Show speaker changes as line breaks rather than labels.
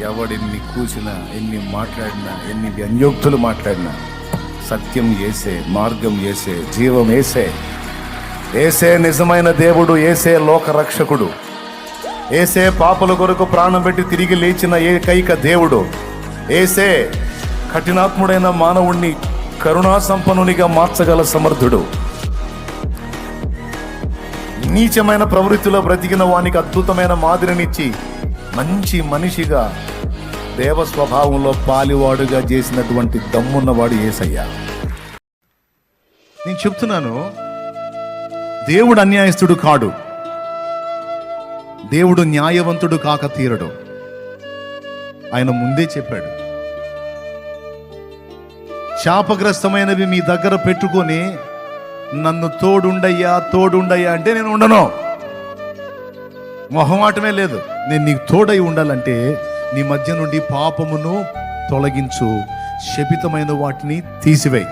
ఎవడెన్ని కూసినా, ఎన్ని మాట్లాడినా, ఎన్ని వ్యంగ్యోక్తులు మాట్లాడినా, సత్యం ఏసే, మార్గం ఏసే, జీవం ఏసే. ఏసే నిజమైన దేవుడు, ఏసే లోక రక్షకుడు, ఏసే పాపల కొరకు ప్రాణం పెట్టి తిరిగి లేచిన ఏకైక దేవుడు. ఏసే కఠినాత్ముడైన మానవుణ్ణి కరుణా సంపన్నునిగా మార్చగల సమర్థుడు. నీచమైన ప్రవృత్తిలో బ్రతికిన వానికి అద్భుతమైన మాదిరినిచ్చి మంచి మనిషిగా, దేవ స్వభావంలో పాలివాడుగా చేసినటువంటి దమ్మున్నవాడు యేసయ్య. నేను చెప్తున్నాను, దేవుడు అన్యాయస్తుడు కాడు, దేవుడు న్యాయవంతుడు కాక తీరడు. ఆయన ముందే చెప్పాడు, శాపగ్రస్తమైనవి మీ దగ్గర పెట్టుకొని నన్ను తోడుండయ్యా అంటే నేను ఉండను. మొహమాటమే లేదు. నేను నీకు తోడై ఉండాలంటే నీ మధ్య నుండి పాపమును తొలగించు, శపితమైన వాటిని తీసివేయి.